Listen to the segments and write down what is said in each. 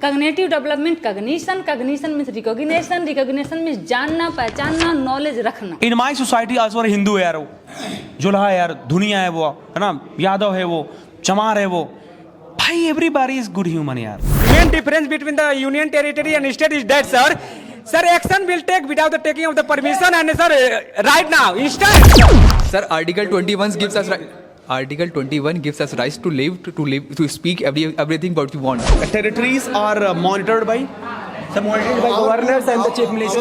Cognitive development, cognition means recognition means जानना, पहचानना, knowledge रखना. In my society also a Hindu है यार वो, जुल्हा है यार, धुनिया है वो, है ना, यादव है वो, चमार है वो. भाई everybody is good human यार. Main difference between the union territory and state is that, sir. Sir, action will take without the taking of the permission, and sir, right now, instant. Sir, Article 21 gives us right. Article 21 gives us rights to live, to speak everything what we want. Territories are monitored by Governors and the chief minister.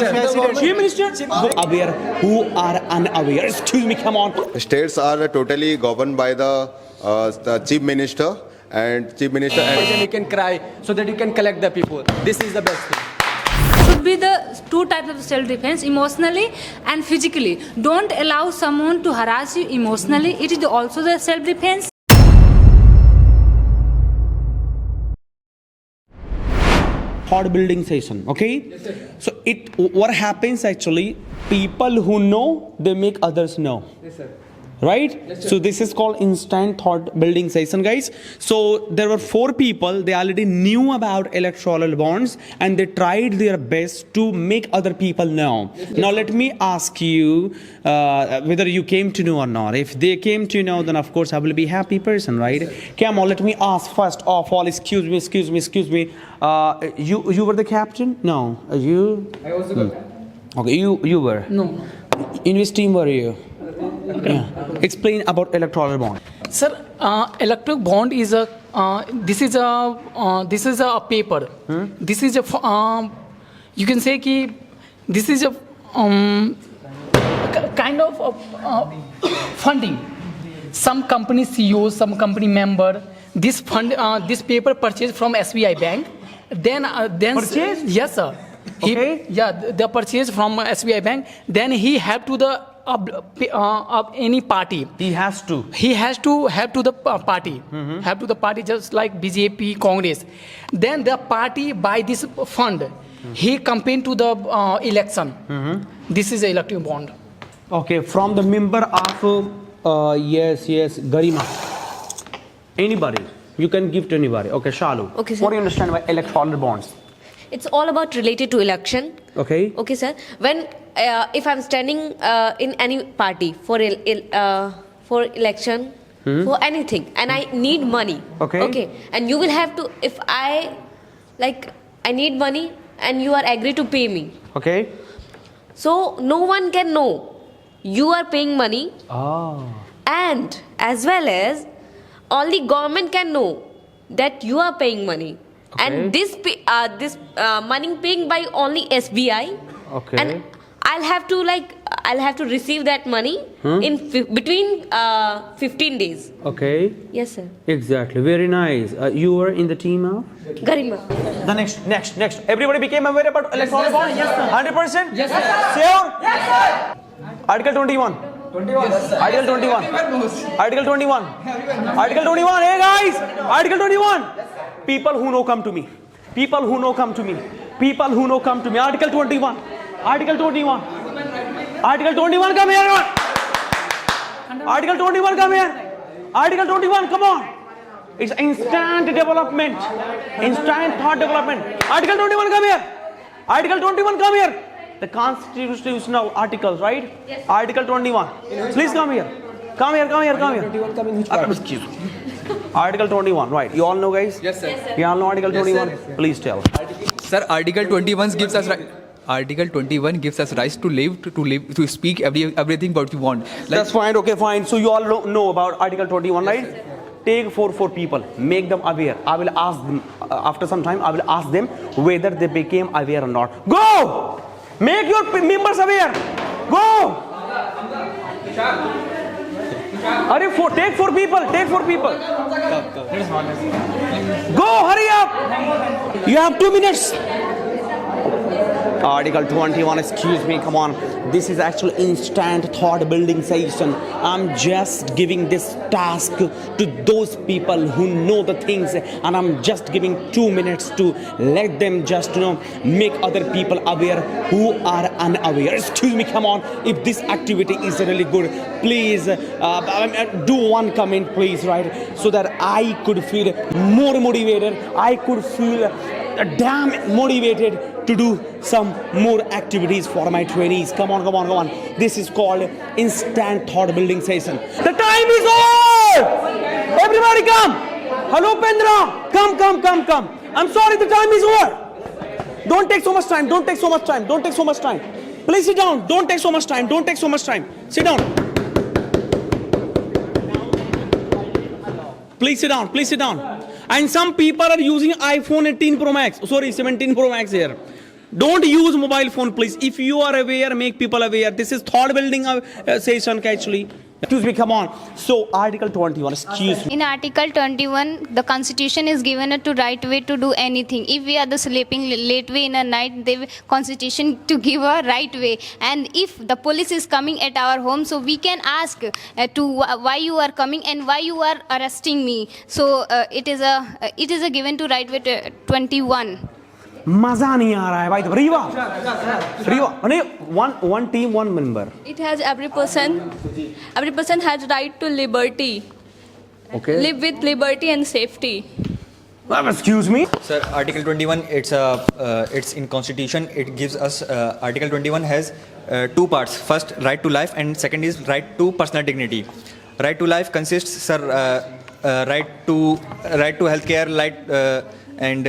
Chief Minister. Aware, who are unaware? Excuse me, come on. States are totally governed by the chief minister and Then you can cry so that you can collect the people. This is the best thing. Should be the two types of self-defense, emotionally and physically. Don't allow someone to harass you emotionally. It is also the self-defense. Thought building session, okay? Yes, so what happens actually, people who know, they make others know. Yes, sir. Right? Yes, So this is called instant thought building session, guys. So there were 4 people, they already knew about electoral bonds and they tried their best to make other people know. Yes, now let me ask you whether you came to know or not. If they came to know, then of course I will be a happy person, right? Yes, Come on, let me ask first of all, excuse me. You were the captain? No. You? I was the captain. Okay, you were? No. In which team were you? Yeah. Explain about electoral bond. Sir, electric bond is a this is a paper. This is a you can say कि this is a kind of funding. Some company CEO, some company member. This this paper purchased from SBI Bank. Then Purchased? Yes, sir. Okay. The purchase from SBI Bank. Then he have to the of any party. He has to. He has to have to the party. Have to the party just like BJP, Congress. Then the party buy this fund. He campaign to the election. This is a elective bond. Okay, from the member of yes, Garima. Anybody. You can give to anybody. Okay, Shalu. Okay, sir. What do you understand by electoral bonds? It's all about related to election. Okay. Okay, sir. When if I'm standing in any party for election, for anything, and I need money. Okay. Okay. And you will have to, if I need money, and you are agree to pay me. Okay. So no one can know you are paying money, and as well as only government can know that you are paying money. Okay. And this money paying by only SBI. Okay. And I'll have to receive that money in between 15 days. Okay. Yes, sir. Exactly. Very nice. You were in the team of? Garima. The next. Everybody became aware about electoral bonds? Yes, sir. 100%? Yes, sir. Sure? Yes, sir. Article 21. Yes, sir. Article 21. Article 21. Article 21. Hey guys! Article 21. People who know come to me. People who know come to me. People who know come to me. Article 21. Article 21. Article 21, come here. Article 21, come here. Article 21, come on. It's instant development. Instant thought development. Article 21, come here. Article 21, come here. The constitutional articles, right? Yes. Article 21. Please come here. Come here. 21 come in which part? Excuse me. Article 21, right? You all know, guys? Yes, sir. You all know Article Yes, 21? sir. Please tell. Sir, Article 21 gives us right. Article 21 gives us rights to live, to speak everything what we want. That's fine. Okay, fine. So you all know about Article 21, right? Take 4 people, make them aware. I will ask them after some time. I will ask them whether they became aware or not. Go, make your members aware. Go. Take 4 people. Take 4 people. Go, hurry up. You have 2 minutes. Article 21, excuse me, come on. This is actually instant thought building session. I'm just giving this task to those people who know the things, and I'm just giving 2 minutes to let them just make other people aware who are unaware. Excuse me, come on. If this activity is really good, please do one comment, please, right? So that I could feel more motivated. I could feel damn motivated to do some more activities for my trainees. Come on, come on, come on. This is called instant thought building session. The time is over. Everybody come. Hello, Pendra. Come, come, come, come. I'm sorry, the time is over. Don't take so much time. Don't take so much time. Don't take so much time. Please sit down. Don't take so much time. Don't take so much time. Sit down. Please sit down. Please sit down. And some people are using iPhone 18 Pro Max. Sorry, 17 Pro Max here. Don't use mobile phone, please. If you are aware, make people aware. This is thought building session actually. Excuse me, come on. So, Article 21, excuse me. In Article 21, the Constitution is given a to right way to do anything. If we are the sleeping late way in a night, the Constitution to give a right way. And if the police is coming at our home, so we can ask why you are coming and why you are arresting me. So it is a given to right way to 21. मजा नहीं आ रहा है भाई. रीवा नहीं, one team, one member. It has every person has right to liberty. Okay. Live with liberty and safety. Excuse me. Sir, Article 21, it's in Constitution. It gives us, Article 21 has two parts. First, right to life, and second is right to personal dignity. Right to life consists, sir, right to healthcare, and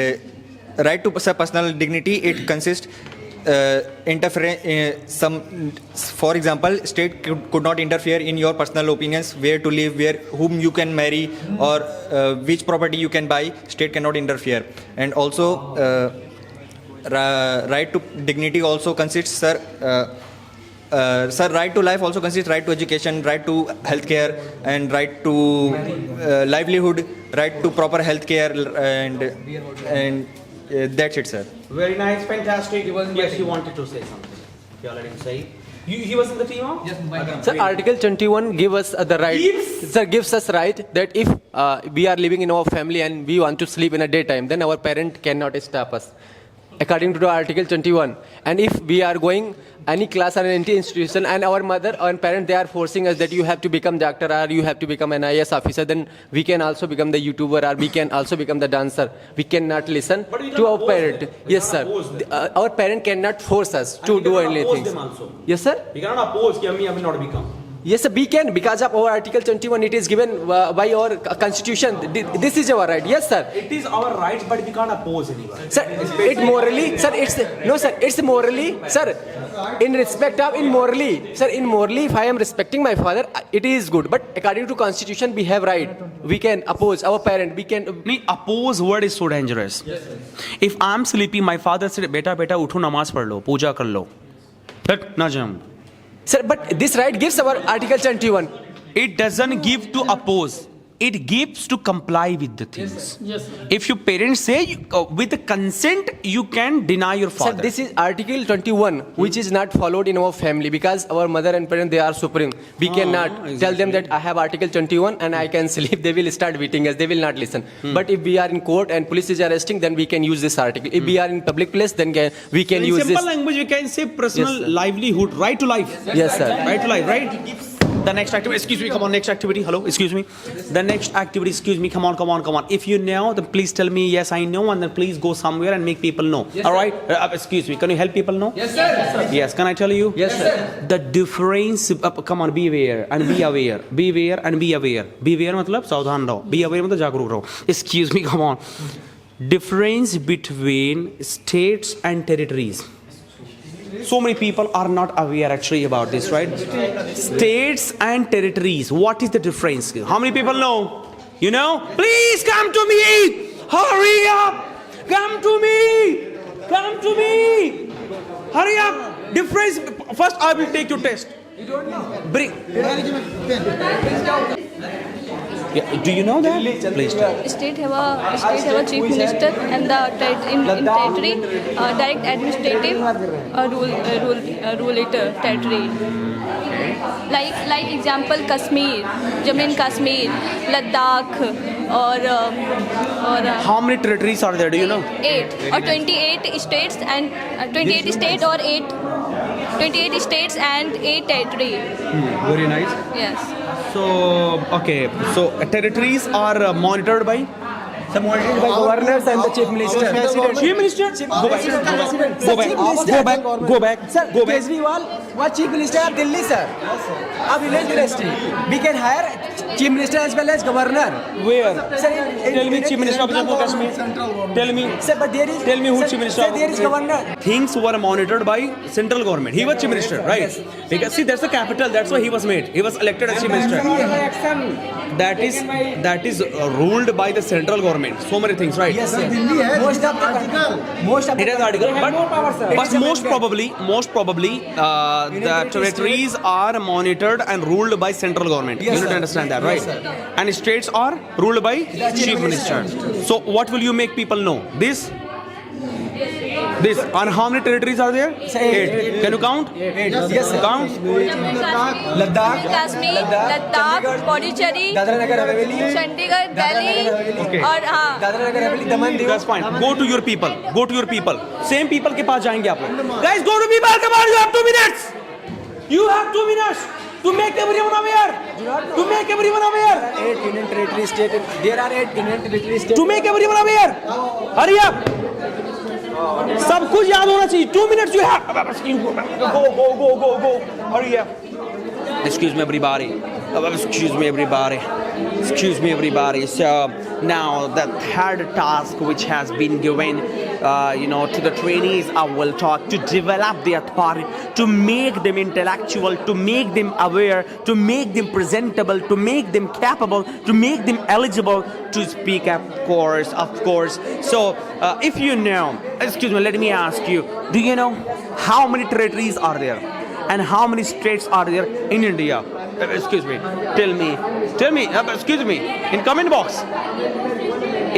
right to personal dignity. It consists for example, state could not interfere in your personal opinions, where to live, whom you can marry, or which property you can buy. State cannot interfere. And also right to dignity also consists, sir, right to life also consists right to education, right to healthcare, and right to livelihood, right to proper healthcare, and that's it, sir. Very nice, fantastic. Yes, you wanted to say something. You already say. He was in the team, huh? Yes, sir, Article 21 gives us the right. Sir, gives us right that if we are living in our family and we want to sleep in a daytime, then our parent cannot stop us. According to the Article 21, and if we are going any class or any institution, and our mother or parent, they are forcing us that you have to become doctor or you have to become an IAS officer, then we can also become the YouTuber, or we can also become the dancer. We cannot listen to our parent. Yes, sir. Our parent cannot force us to do anything. Yes, sir. We cannot oppose that I will not become. Yes, sir, we can, because of our Article 21, it is given by our constitution. This is our right. Yes, sir. It is our right, but we can't oppose anyone. Sir, it morally, sir, it's morally, sir, in morally, if I am respecting my father, it is good. But according to constitution, we have right. We can oppose our parent. We can. Oppose word is so dangerous. Yes, if I'm sleeping, my father said, "Beta, utho namaz pad lo, puja kar lo." But na jam. Sir, but this right gives our Article 21. It doesn't give to oppose. It gives to comply with the things. Yes. If your parents say with the consent, you can deny your father. Sir, this is Article 21, which is not followed in our family, because our mother and parents, they are supreme. We cannot tell them that I have Article 21 and I can sleep. They will start beating us. They will not listen. But if we are in court and police is arresting, then we can use this article. If we are in public place, then we can use this. In simple language, we can say personal livelihood, right to life. Yes, sir. Right to life, right? The next activity, excuse me, come on, next activity, hello, excuse me. The next activity, excuse me, come on. If you know, then please tell me, yes, I know, and then please go somewhere and make people know. Yes, all right? Excuse me, can you help people know? Yes, sir. Yes, sir. Yes, can I tell you? Yes, sir. The difference, come on, be aware and be aware. Be aware and be aware. Be aware matlab saudhan raho. Be aware matlab jagruk raho. Excuse me, come on. Difference between states and territories. So many people are not aware actually about this, right? States and territories. What is the difference? How many people know? You know? Please come to me. Hurry up. Come to me. Come to me. Hurry up. Difference. First, I will take your test. You don't know. Bring. Yeah, do you know that? Please tell. State have a chief minister, and the territory direct administrative rule it territory. Like example, Kashmir, Jammu and Kashmir, Ladakh, or how many territories are there? Do you know? 8 or 28 states and 28 states or 28 states and 8 territory. Very nice. Yes. So, okay. So, territories are monitored by? So monitored by governors and the chief minister. Chief Minister? Go back. Go back. Go back. Go back. Sir, Go back. Kejriwal was chief minister of Delhi, sir. A village ministry. We can hire chief minister as well as governor. Where? Sir, Tell me, Chief Minister of Jammu Kashmir. Tell me. Sir, but there is. Tell me who sir, Chief Minister. Sir, there is governor. Things were monitored by central government. He was Chief Minister, right? Because see, that's the capital. That's why he was made. He was elected as Chief Minister. That is ruled by the central government. So many things, right? Yes, sir. Most of the It has article, but most probably, the territories are monitored and ruled by central government. You need to understand that, right? And states are ruled by chief minister. So what will you make people know? This. And how many territories are there? 8. Can you count? 8. Yes, sir. Count. Ladakh, Kashmir, Ladakh, Pondicherry, Dadra Nagar Haveli, Chandigarh, Delhi, Okay. और हाँ Dadra Nagar Haveli, Daman, Diu. That's fine. Go to your people. Go to your people. Same people के पास जाएंगे आप लोग. Guys, go to people. Come on, you have 2 minutes. You have 2 minutes to make everyone aware. To make everyone aware. 8 union territory state. There are 8 union territory states. To make everyone aware. Hurry up. सब कुछ याद होना चाहिए. 2 minutes you have. Go. Hurry up. Excuse me, everybody. Excuse me, everybody. So now the third task which has been given, to the trainees, I will talk to develop their thought, to make them intellectual, to make them aware, to make them presentable, to make them capable, to make them eligible to speak. Of course. So if you know, excuse me, let me ask you: do you know how many territories are there? And how many states are there in India? Excuse me. Tell me. Excuse me. In comment box.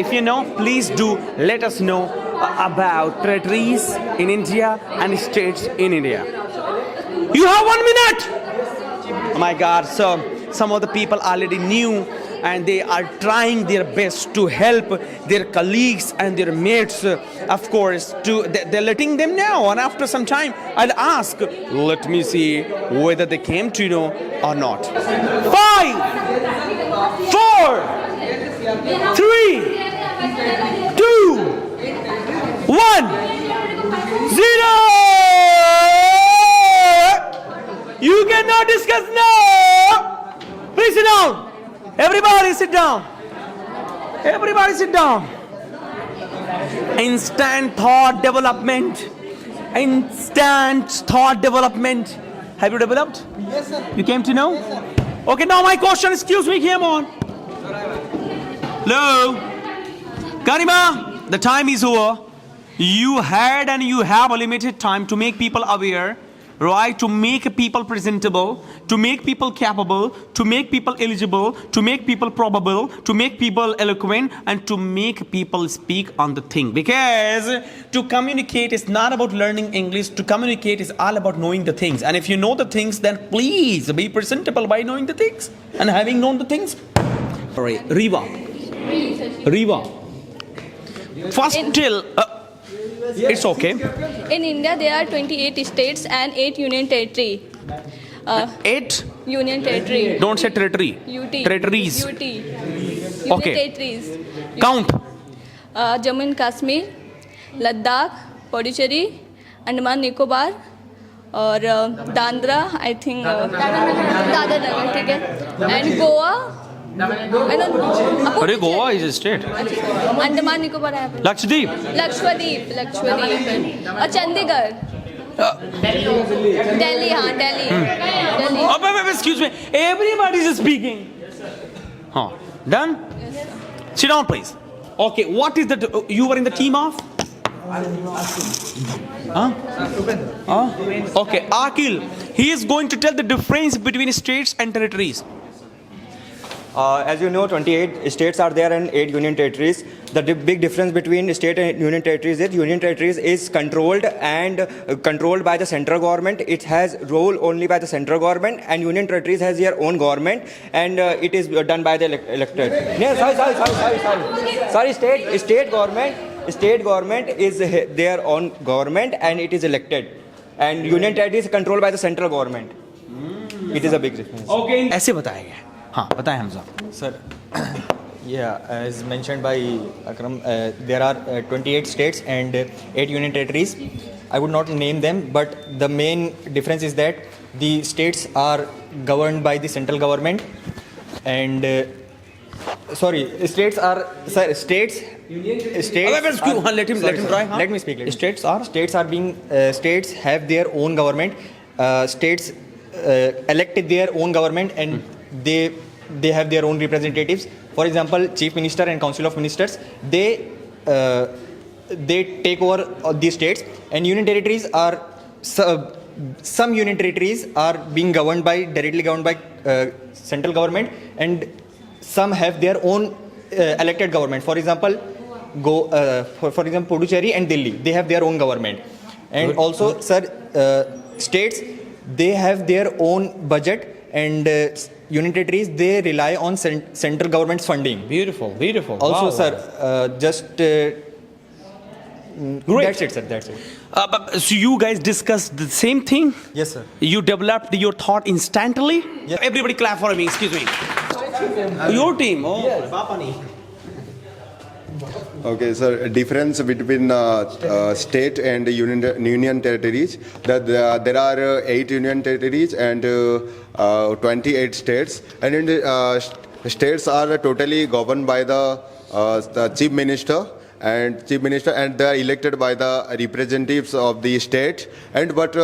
If you know, please do let us know about territories in India and states in India. You have 1 minute. Oh my God. So some of the people already knew, and they are trying their best to help their colleagues and their mates, of course, they're letting them know. And after some time, I'll ask, let me see whether they came to know or not. 5, 4, 3, 2, 1, 0. You cannot discuss now. Please sit down. Everybody sit down. Instant thought development. Have you developed? Yes, sir. You came to know? Yes, sir. Okay, now my question, excuse me, come on. Hello? Karima, the time is over. You had and you have a limited time to make people aware, right? To make people presentable, to make people capable, to make people eligible, to make people probable, to make people eloquent, and to make people speak on the thing. Because to communicate is not about learning English. To communicate is all about knowing the things. And if you know the things, then please be presentable by knowing the things. And having known the things. All right, Riva. First till... it's okay. In India there are 28 states and 8 union territory. 8? Union territory. Don't say territory. UT. Territories. UT. Union Okay. territories. Count. Jammu and Kashmir, Ladakh, Pondicherry, Andaman Nicobar और Dadra I think Dadra Nagar ठीक है and Goa अरे Goa is a state. Andaman Nicobar है Lakshadweep. Lakshadweep और चंडीगढ़ दिल्ली हाँ Delhi Oh, wait, excuse me. Everybody is speaking. Done? Sit down, please. Okay, what is the... You were in the team of? Okay, Akil. He is going to tell the difference between states and territories. As you know, 28 states are there and 8 union territories. The big difference between state and union territories is union territories is controlled by the central government. It has rule only by the central government, and union territories has their own government, and it is done by the elected. No, sorry. State government is their own government, and it is elected, and union territories is controlled by the central government. It is a big difference. Okay. ऐसे बताया गया. हाँ बताएं Hamza. Sir, Yeah, as mentioned by Akram, there are 28 states and 8 union territories. I would not name them, but the main difference is that the states are governed by the central government, and states are states. Let him try. Huh? Let me speak. States are States have their own government. States elected their own government, and they have their own representatives. For example, Chief Minister and Council of Ministers, they take over the states, and union territories are some union territories are being directly governed by central government, and some have their own elected government. For example, for example, Puducherry and Delhi, they have their own government. And also, sir, states, they have their own budget, and union territories, they rely on central government's funding. Beautiful. Also, Wow. sir, just Great. That's it, sir. That's it. So you guys discussed the same thing? Yes, sir. You developed your thought instantly? Yes. Everybody clap for me, excuse me. Your team. Oh, yes. Okay, sir. Difference between state and union territories. That there are 8 union territories and 28 states, and in the states are totally governed by the chief minister, and they are elected by the representatives of the state. And but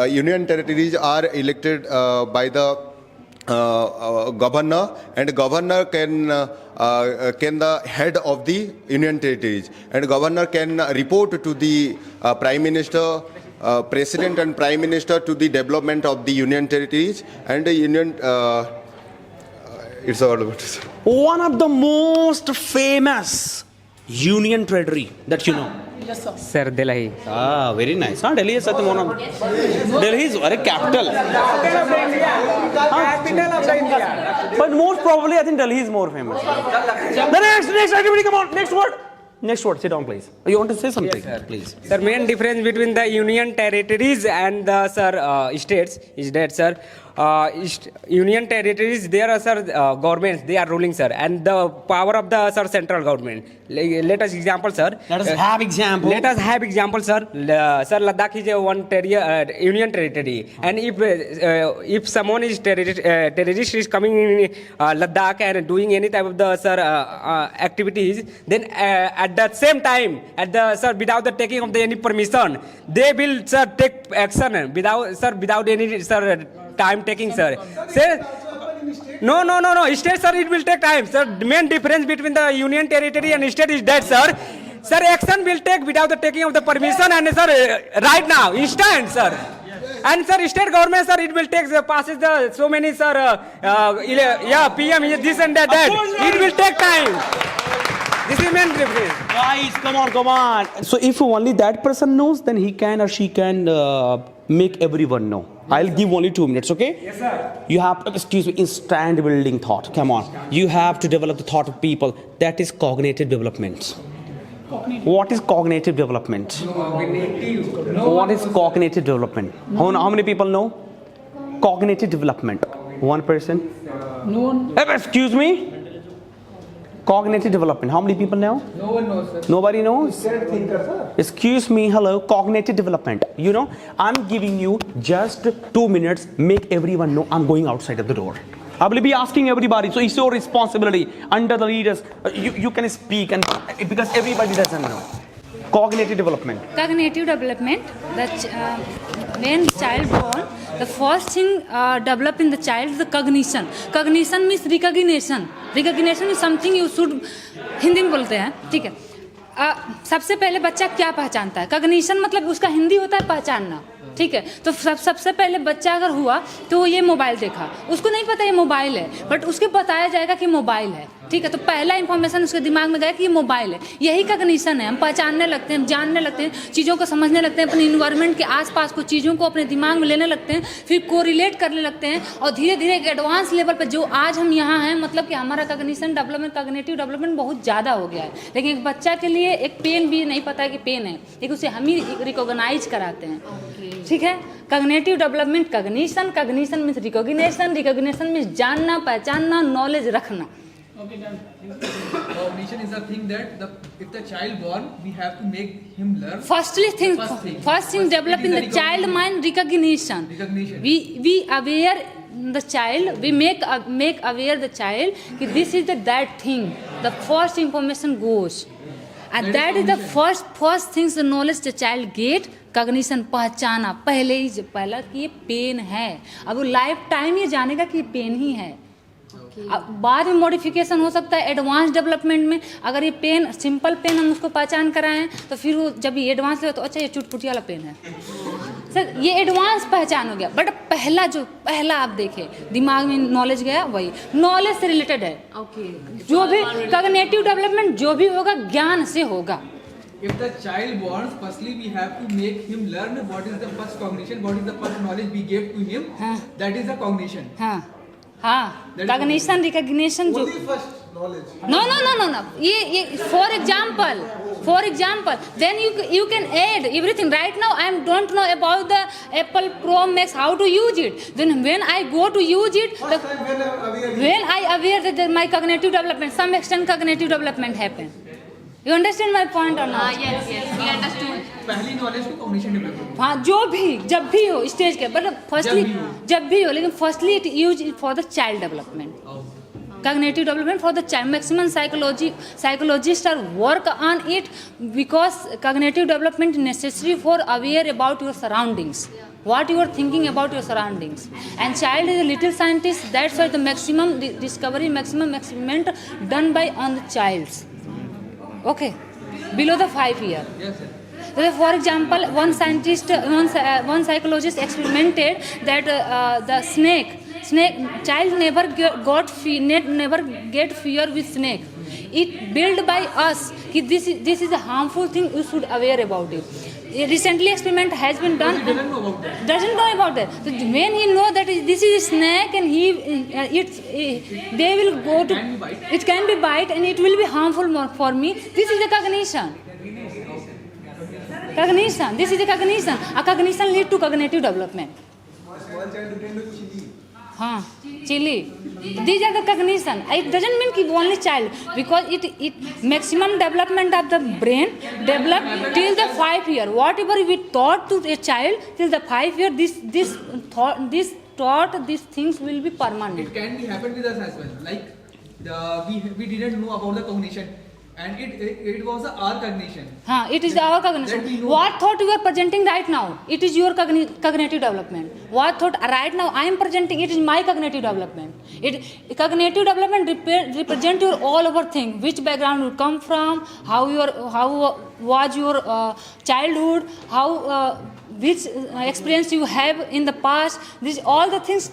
union territories are elected by the governor, and governor can the head of the union territories, and governor can report to the prime minister, president and prime minister, to the development of the union territories. And the union it's all about. One of the most famous union territory that you know. Sir, Delhi. Ah, very nice. Delhi is one of Delhi is a capital. Capital of the India. But most probably, I think Delhi is more famous. The next, everybody, come on. Next word. Sit down, please. You want to say something? Yes, sir. Please. Sir, main difference between the union territories and the states is that, sir, union territories, there are, sir, governments, they are ruling, sir, and the power of the, sir, central government. Let us example, sir. Let us have example. Let us have example, sir. Sir, Ladakh is a union territory, and if someone is terrorist is coming in Ladakh and doing any type of the, sir, activities, then at the same time, without the taking of any permission, they will, sir, take action without any, sir, time taking, sir. No. State, sir, it will take time, sir. The main difference between the union territory and state is that, sir. Sir, action will take without the taking of the permission, and, sir, right now, instant, sir. And, sir, state government, sir, it will take, passes the so many, sir, PM, this and that. It will take time. This is main difference. Guys, come on. So if only that person knows, then he can or she can make everyone know. I'll give only 2 minutes, okay? Yes, sir. You have to, excuse me, instant building thought. Come on. You have to develop the thought of people. That is cognitive development. What is cognitive development? What is cognitive development? How many people know? Cognitive development. One person? No one. Excuse me? Cognitive development. How many people know? No one knows, sir. Nobody knows? Excuse me, hello, cognitive development. You know, I'm giving you just 2 minutes, make everyone know I'm going outside of the door. I will be asking everybody, so it's your responsibility under the leaders. You can speak, and because everybody doesn't know. Cognitive development. Cognitive development, when child born, the first thing develop in the child is the cognition. Cognition means recognition. Recognition is something you should, Hindi में बोलते हैं, ठीक है. सबसे पहले बच्चा क्या पहचानता है? कॉग्निशन मतलब उसका हिंदी होता है पहचानना, ठीक है. तो सबसे पहले बच्चा अगर हुआ तो वो ये मोबाइल देखा, उसको नहीं पता ये मोबाइल है, बट उसके बताया जाएगा कि मोबाइल है, ठीक है. तो पहला इंफॉर्मेशन उसके दिमाग में गया कि ये मोबाइल है. यही कॉग्निशन है. हम पहचानने लगते हैं, हम जानने लगते हैं, चीज़ों को समझने लगते हैं, अपने इन्वायरमेंट के आसपास को चीज़ों को अपने दिमाग में लेने लगते हैं, फिर कोरिलेट करने लगते हैं, और धीरे धीरे एक एडवांस लेवल पर जो आज हम यहाँ हैं, मतलब कि हमारा कॉग्निशन डेवलपमेंट, कॉग्निटिव डेवलपमेंट बहुत ज़्यादा हो गया है. लेकिन एक बच्चा के लिए एक पेन भी नहीं पता है कि पेन है, एक उसे हम ही रिकॉग्नाइज कराते हैं, ठीक है. Cognitive development, cognition means recognition means जानना, पहचानना, नॉलेज रखना, Okay, done. Cognition is a thing that if the child born, we have to make him learn. First thing develop in the child mind recognition. Recognition. We aware the child. We make aware the child that this is that thing. The first information goes, and that is the first things the knowledge the child get. Cognition पहचाना पहला कि ये pen है, अब वो life time ये जानेगा कि ये पेन ही है। अब बाद में मॉडिफिकेशन हो सकता है एडवांस डेवलपमेंट में। अगर ये पेन सिंपल पेन हम उसको पहचान कराएं तो फिर वो जब ये एडवांस ले तो अच्छा ये चुटपुटी वाला पेन है सर, ये एडवांस पहचान हो गया। बट पहला आप देखें दिमाग में नॉलेज गया, वही नॉलेज से रिलेटेड है। जो भी कॉग्निटिव डेवलपमेंट जो भी होगा ज्ञान से होगा। If the child born, firstly we have to make him learn what is the first cognition, what is the first knowledge we gave to him. That is the cognition. हाँ cognition recognition जो no ये for example then you can add everything. Right now I don't know about the Apple Pro Max, how to use it. Then when I go to use it, when I aware that my cognitive development, some extent cognitive development happen. You understand my point or not? Yes, we understood. पहली knowledge को cognition development. हाँ जो भी जब भी हो stage के, but firstly जब भी हो लेकिन firstly it use for the child development, cognitive development for the child. Maximum psychologists are work on it because cognitive development is necessary for aware about your surroundings, what you are thinking about your surroundings. And child is a little scientist, that's why the maximum discovery, maximum experiment done by on the childs. Okay, below the 5 year. Yes, sir. So for example, one psychologist experimented that the snake child never get fear with snake. It built by us. This is a harmful thing. You should aware about it. Recently, experiment has been done. He doesn't know about that. Doesn't know about that. So when he know that this is a snake and they will go to. It can be bite and it will be harmful more for me. This is the cognition. Cognition. This is the cognition. A cognition lead to cognitive development. हाँ chili. These are the cognition. It doesn't mean keep only child, because it maximum development of the brain develop till the 5 year. Whatever we taught to a child till the 5 year, these things will be permanent. It can be happen with us as well. Like we didn't know about the cognition, and it was our cognition. हाँ, it is our cognition. What thought you are presenting right now? It is your cognitive development. What thought right now I am presenting? It is my cognitive development. Cognitive development represent your all over thing. Which background you come from? How was your childhood? Which experience you have in the past? These all the things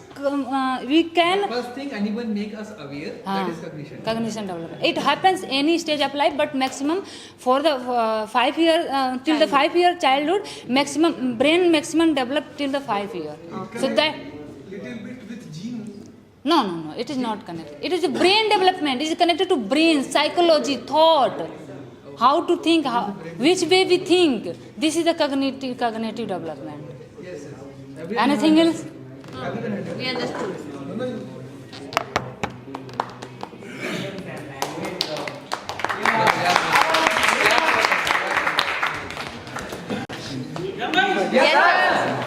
we can. The first thing anyone make us aware, that is cognition. Cognition development. It happens any stage of life, but maximum for the 5 year till the 5 year childhood, maximum brain develop till the 5 year. Okay. So that Little bit with gene. no, it is not connected. It is a brain development. It is connected to brain, psychology, thought, how to think, which way we think. This is the cognitive development. Yes, yes. Anything else? We understood.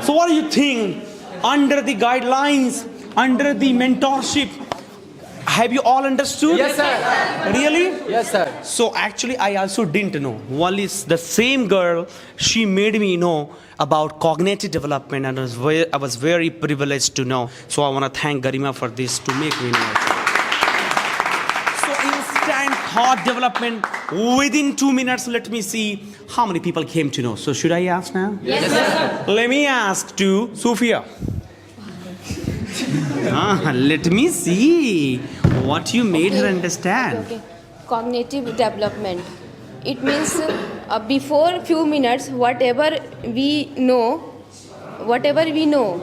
So what do you think? Under the guidelines, under the mentorship, have you all understood? Yes, sir. Really? Yes, sir. So actually I also didn't know. One is the same girl, she made me know about cognitive development, and I was very privileged to know. So I want to thank Garima for this to make me know. So instant thought development within 2 minutes. Let me see how many people came to know. So should I ask now? Yes, sir. Let me ask to Sophia. Let me see what you made her understand. Okay. Cognitive development. It means before few minutes, whatever we know, whatever we know,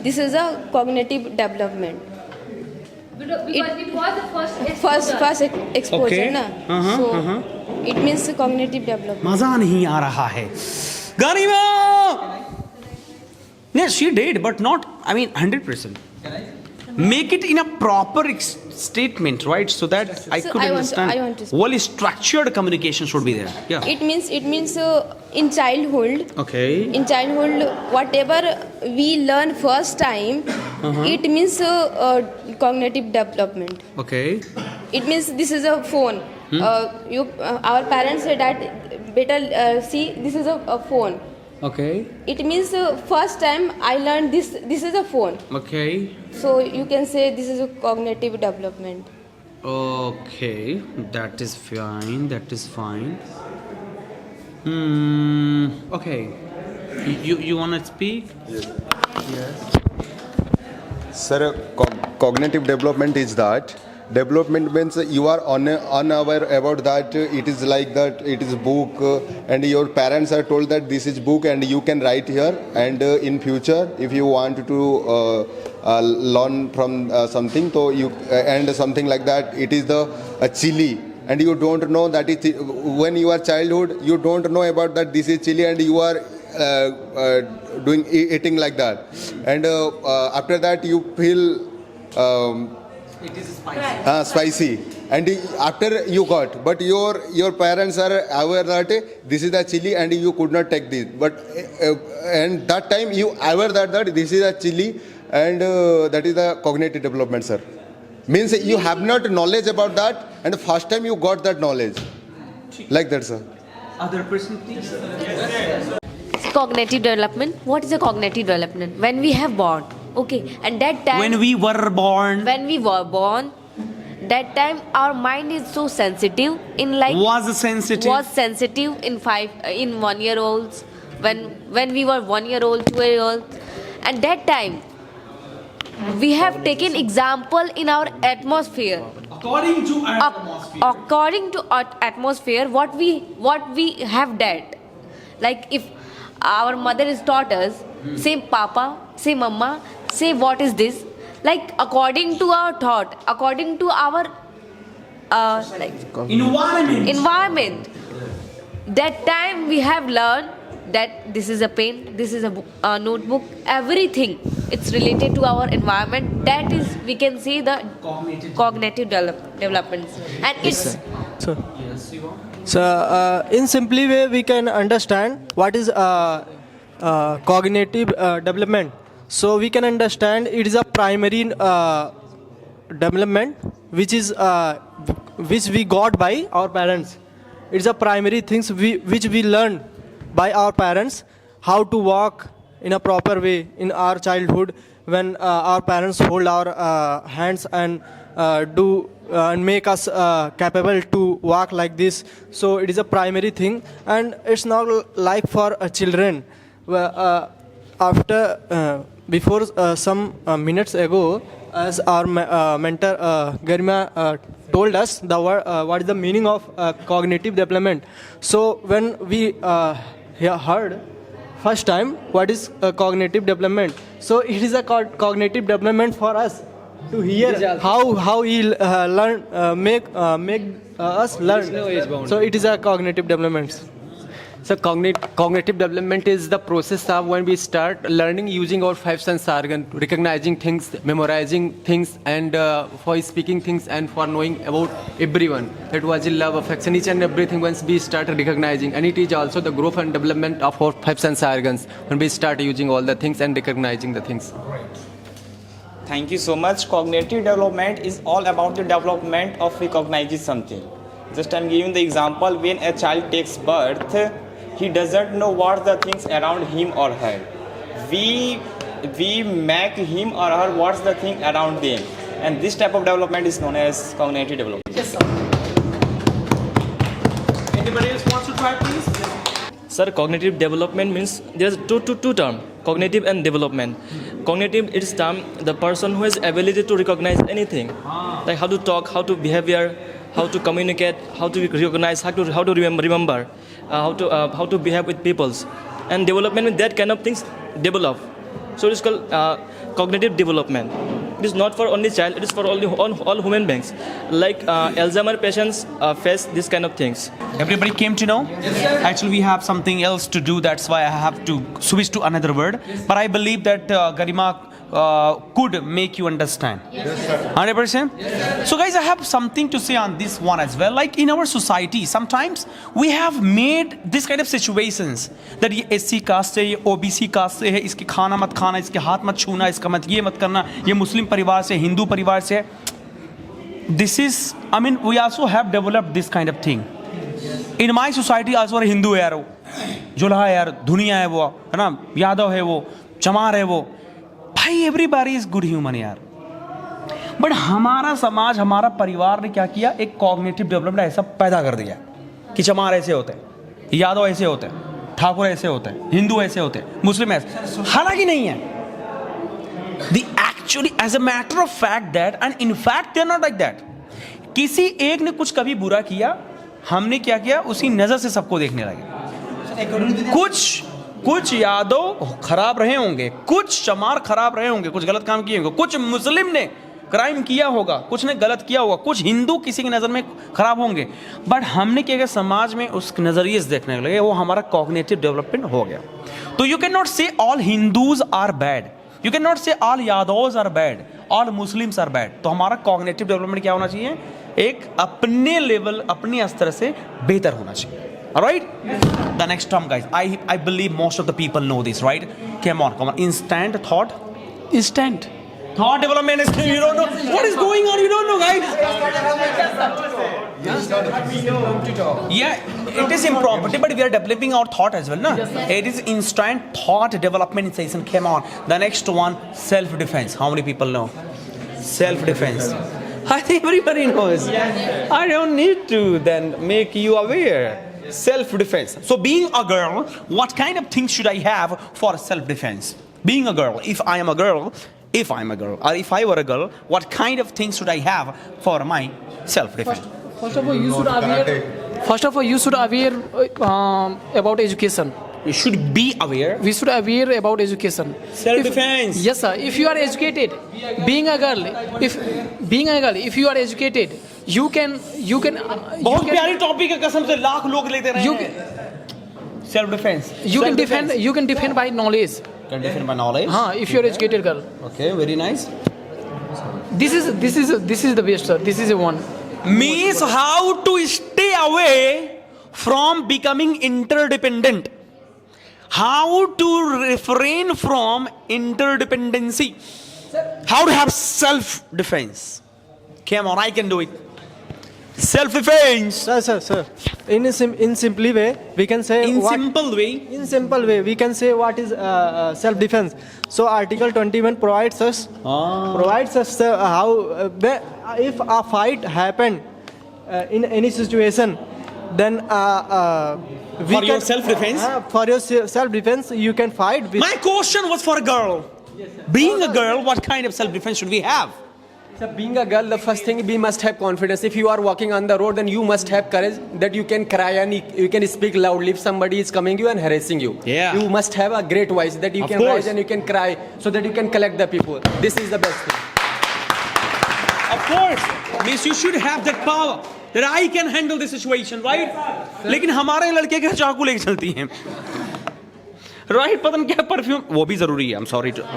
this is a cognitive development. Because it was the first exposure, Okay. na? So it means cognitive development. मजा नहीं आ रहा है. Garima! Yes, she did, but not, 100%. Make it in a proper statement, right? So that I So could I want to- understand. I want to- Well structured communication should be there. Yeah. It means in childhood, Okay. in childhood, whatever we learn first time, it means cognitive development. Okay. It means this is a phone. Our parents say that better see this is a phone. Okay. It means first time I learned this is a phone. Okay. So you can say this is a cognitive development. Okay. That is fine. That is fine. Okay. You wanna speak? Sir, cognitive development is that. Development means you are unaware about that. It is like that. It is book, and your parents are told that this is book, and you can write here. And in future, if you want to learn from something, so you and something like that, it is the chili, and you don't know that it when you are childhood, you don't know about that. This is chili, and you are eating like that, and after that you feel. It is spicy. Spicy, and after you got, but your parents are aware that this is the chili and you could not take this, but and that time you aware that this is a chili, and that is the cognitive development, sir. Means you have not knowledge about that, and first time you got that knowledge, like that, sir. Other person, please. Cognitive development. What is a cognitive development? When we have born, okay, and that time When we were born, when we were born, that time our mind is so sensitive in like was sensitive. was sensitive in 1 year olds, when we were 1 year old, 2 year old, and that time we have taken example in our atmosphere. According to our atmosphere. According to our atmosphere, what we have that, like if our mother is taught us, say papa, say mama, say what is this, like according to our thought, according to our like environment, that time we have learned that this is a pen, this is a notebook, everything it's related to our environment. That is, we can say, the cognitive developments, and it's So, in simply way, we can understand what is cognitive development. So, we can understand it is a primary development which we got by our parents. It's a primary things which we learn by our parents, how to walk in a proper way in our childhood, when our parents hold our hands and do and make us capable to walk like this. So it is a primary thing, and it's not like for children. Before some minutes ago, as our mentor Garima told us the word, what is the meaning of cognitive development. So when we heard first time what is cognitive development, so it is a cognitive development for us to hear how he learn make us learn. So it is a cognitive development. So cognitive development is the process of when we start learning using our five sense organ, recognizing things, memorizing things, and for speaking things and for knowing about everyone. That was in love, affection, each and everything once we start recognizing. And it is also the growth and development of our five sense organs when we start using all the things and recognizing the things. Thank you so much. Cognitive development is all about the development of recognizing something. Just I'm giving the example, when a child takes birth, he doesn't know what the things around him or her. We make him or her what's the thing around them. And this type of development is known as cognitive development. Yes, sir. Anybody else wants to try, please? Sir, cognitive development means there's two terms, cognitive and development. Cognitive is term the person who has ability to recognize anything, like how to talk, how to behavior, how to communicate, how to recognize, how to remember, how to behave with peoples, and development with that kind of things develop. So it is called cognitive development. It is not for only child; it is for all human beings. Like Alzheimer patients face this kind of things. Everybody came to know? Yes, actually, we have something else to do. That's why I have to switch to another word. But I believe that Garima could make you understand. 100%. So guys, I have something to say on this one as well. Like in our society, sometimes we have made this kind of situations that ये SC cast है, ये OBC cast से है, इसके खाना मत खाना, इसके हाथ मत छूना, इसका मत ये मत करना, ये मुस्लिम परिवार से, हिंदू परिवार से है. This is, I mean, we also have developed this kind of thing. In my society also a Hindu है यार वो, जुल्हा है यार, धुनिया है वो, है ना, यादव है वो, चमार है वो. भाई एवरीबॉडी इज गुड ह्यूमन यार. बट हमारा समाज, हमारा परिवार ने क्या किया, एक कॉग्निटिव डेवलपमेंट ऐसा पैदा कर दिया कि चमार ऐसे होते हैं, यादव ऐसे होते हैं, ठाकुर ऐसे होते हैं, हिंदू ऐसे होते हैं, मुस्लिम ऐसे. हालांकि नहीं है. The actually as a matter of fact that and in fact they are not like that. किसी एक ने कुछ कभी बुरा किया, हमने क्या किया, उसी नजर से सबको देखने लगे. कुछ यादव खराब रहे होंगे, कुछ चमार खराब रहे होंगे, कुछ गलत काम किए होंगे, कुछ मुस्लिम ने क्राइम किया होगा, कुछ ने गलत किया होगा, कुछ हिंदू किसी की नज़र में खराब होंगे. बट हमने क्या किया, समाज में उस नज़रिए से देखने लगे, वो हमारा कॉग्निटिव डेवलपमेंट हो गया. तो you can not say all Hindus are bad, you can not say all Yadavs are bad, all Muslims are bad. तो हमारा कॉग्निटिव डेवलपमेंट क्या होना चाहिए, एक अपने लेवल, अपने स्तर से बेहतर होना चाहिए. Alright? The next term, guys. I believe most of the people know this, right? Come on. Instant thought. Instant Thought development is, you don't know what is going on. You don't know, guys. Yeah, it is impromptu, but we are developing our thought as well, na? It is instant thought development session. Come on. The next one, self-defense. How many people know? Self-defense. I think everybody knows. I don't need to then make you aware. Self-defense. So being a girl, what kind of things should I have for self-defense? Being a girl, if I am a girl, or if I were a girl, what kind of things should I have for my self-defense? First of all, you should aware about education. You should be aware. We should aware about education. Self-defense. Yes, sir. If you are educated, being a girl, if you are educated, you can. बहुत प्यारी topic है, कसम से लाख लोग लेते रहे हैं. Self-defense. You can defend by knowledge. Can defend by knowledge. If you are educated girl. Okay, very nice. This is the best, sir. This is the one. Means how to stay away from becoming interdependent. How to refrain from interdependency. How to have self-defense. Come on, I can do it. Self-defense. Sir. In simple way, we can say. In simple way, we can say what is self-defense. So Article 21 provides us how if a fight happened in any situation, then for your self-defense. For your self-defense, you can fight. With My question was for a girl. Being a girl, what kind of self-defense should we have? So being a girl, the first thing, we must have confidence. If you are walking on the road, then you must have courage that you can cry and you can speak loudly if somebody is coming you and harassing you. Yeah. You must have a great voice that you Of can course. rise and you can cry so that you can collect the people. This is the best thing. Of course. Means you should have that power that I can handle the situation, right? लेकिन हमारे लड़के के चाकू लेके चलती हैं. Right, पता नहीं क्या परफ्यूम, वो भी जरूरी है. I'm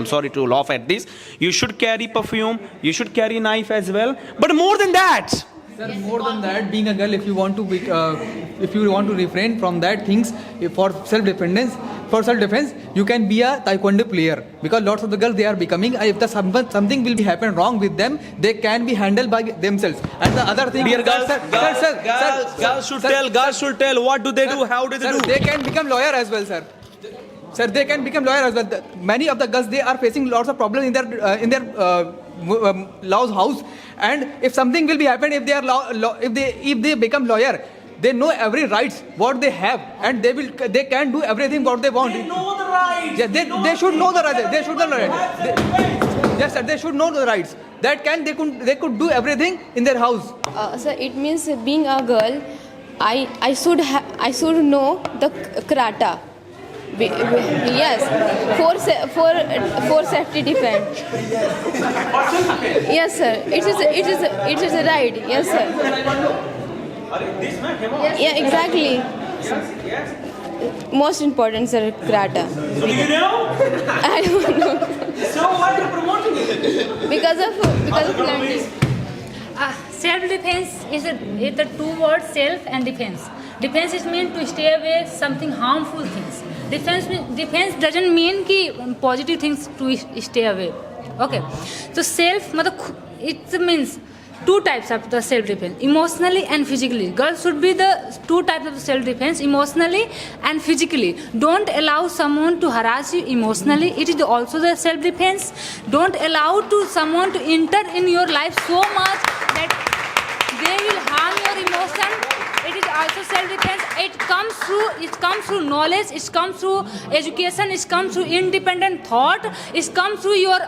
sorry to laugh at this. You should carry perfume. You should carry knife as well. But more than that. Sir, more than that, being a girl, if you want to refrain from that things for self-defense, you can be a taekwondo player, because lots of the girls they are becoming. If something will be happen wrong with them, they can be handled by themselves. And the other thing, Dear girls, girls should tell what do they do, how do they do. They can become lawyer as well, sir. Sir, they can become lawyer as well. Many of the girls, they are facing lots of problems in their law's house, and if something will be happen, if they become lawyer, they know every rights what they have, and they can do everything what they want. They know the rights. Yeah, they should know the rights. They should know the rights. Yes, sir. They should know the rights. They could do everything in their house. So it means being a girl, I should know the karate. Yes, for safety defense. Yes, sir. It is a right. Yes, sir. Yeah, exactly. Most important, sir, karate. So do you know? I don't know. So what to promote because of learning. Self-defense is the two words self and defense. Defense is meant to stay away something harmful things. Defense doesn't mean कि positive things to stay away. Okay. So self मतलब it means two types of the self-defense, emotionally and physically. Girls should be the two types of self-defense, emotionally and physically. Don't allow someone to harass you emotionally. It is also the self-defense. Don't allow to someone to enter in your life so much that they will harm your emotion. It is also self-defense. It comes through knowledge. It comes through education. It comes through independent thought. It comes through your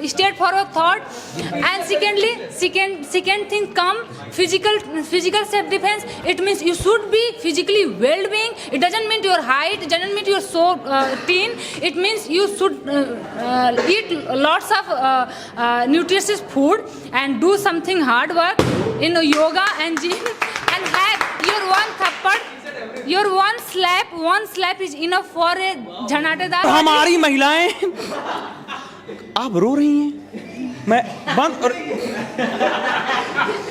straightforward thought. And second thing come physical self-defense. It means you should be physically well-being. It doesn't mean your height. It doesn't mean you're so thin. It means you should eat lots of nutritious food and do something hard work in yoga and gym. And have your one thappad, your one slap is enough for a झनाटेदार. हमारी महिलाएं आप रो रही हैं. मैं बंद और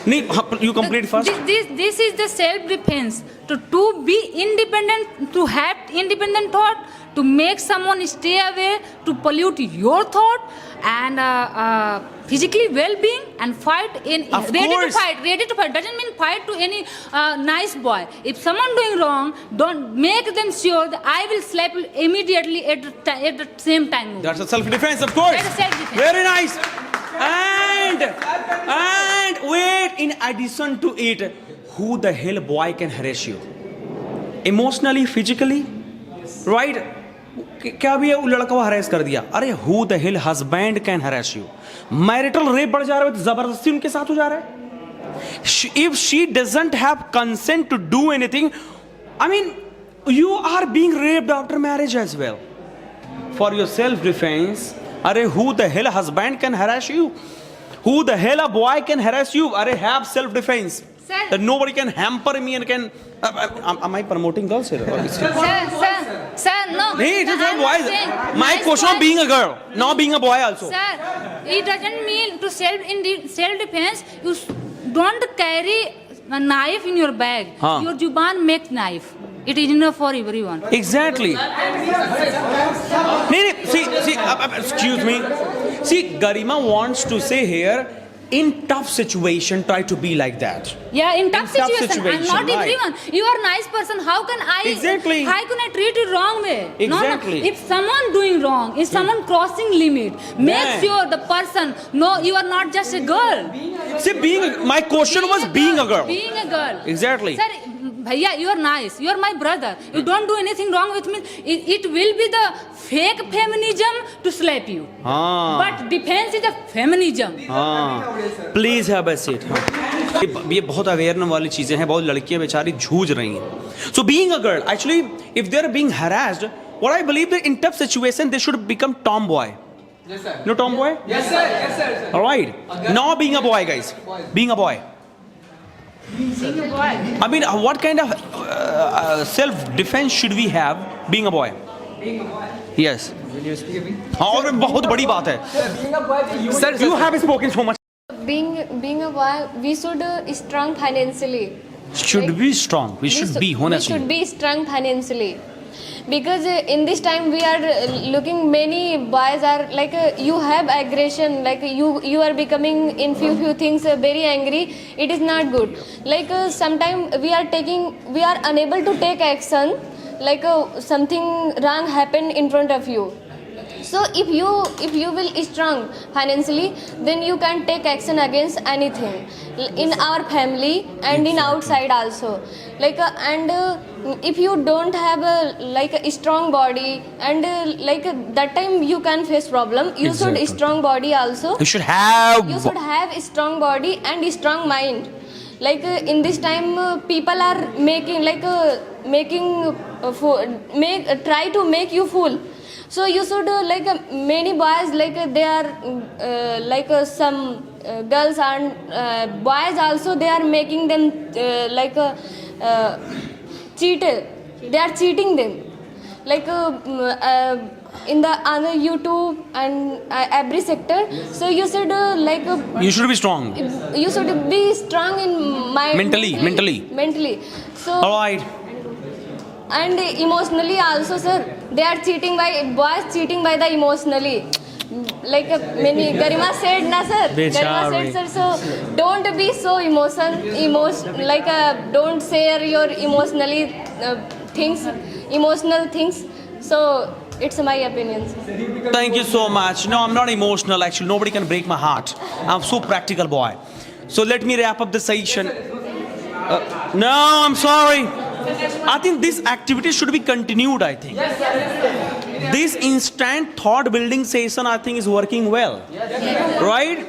नहीं, you complete first. This is the self-defense to be independent, to have independent thought, to make someone stay away, to pollute your thought, and physically well-being and fight ready to fight doesn't mean fight to any nice boy. If someone doing wrong, don't make them sure that I will slap you immediately at the same time. That's a self-defense, of course. That's a self-defense. Very nice. And wait, in addition to it, who the hell boy can harass you? Emotionally, physically, right? क्या भी है, वो लड़का को हरेस कर दिया. अरे who the hell husband can harass you? Marital rape बढ़ जा रहा है, जबरदस्ती उनके साथ हो जा रहा है. If she doesn't have consent to do anything, I mean, you are being raped after marriage as well. For your self-defense, अरे who the hell husband can harass you? Who the hell a boy can harass you? अरे have self-defense. Sir. That nobody can hamper me and can. Am I promoting girls here? Sir, no. Nee, it is not I'm boys. saying My nice question of boy- being a girl, not being a boy also. Sir, it doesn't mean to self-defense. You don't carry a knife in your bag. हाँ. Your zuban makes knife. It is enough for everyone. Exactly. Nee, see, excuse me. See, Garima wants to say here, in tough situation, try to be like that. Yeah, in tough tough situation. I'm not right. everyone. You are a nice person. How can I? Exactly. How can I treat you wrong way? Exactly. No. If someone doing wrong, if someone crossing limit, make Yeah. sure the person. No, you are not just a girl. See, my question was being a girl. Being a girl. Exactly. Sir, bhaiya, you are nice. You are my brother. You don't do anything wrong with me. It will be the fake feminism to slap you. But defense is a feminism. Please have a seat. ये बहुत awareness वाली चीजें हैं. बहुत लड़कियां बेचारी जूझ रही हैं. So being a girl, actually if they are being harassed, what I believe that in tough situation they should become tomboy. No tomboy? Yes, sir. Yes, sir. All right. Now being a boy, guys. Being a boy. I mean, what kind of self-defense should we have being a boy? Being a boy. Yes. और बहुत बड़ी बात है. Being a boy, You have spoken so much. Being a boy, we should strong financially. Should be strong. We should be. होना We should चाहिए. be strong financially. Because in this time we are looking, many boys are like you have aggression, like you are becoming in few things very angry. It is not good. Like sometimes we are unable to take action, like something wrong happened in front of you. So if you will strong financially, then you can take action against anything in our family and in outside also. Like if you don't have a strong body, and like that time you can face problem. You should strong body also. You should have. You should have a strong body and a strong mind. Like in this time people are try to make you fool. So you should like many boys, like they are like some girls and boys also, they are making them cheat. They are cheating them. Like in the on the YouTube and every sector. So you should You should be strong. you should be strong in mind. Mentally. So All right. and emotionally also, sir. They are cheating by boys cheating by the emotionally. Like many Garima said, na sir. Garima said, sir. So don't be so don't share your emotional things. So it's my opinion. Thank you so much. No, I'm not emotional. Actually, nobody can break my heart. I'm so practical boy. So let me wrap up the session. No, I'm sorry. I think this activity should be continued, I think. This instant thought building session, I think, is working well. Right?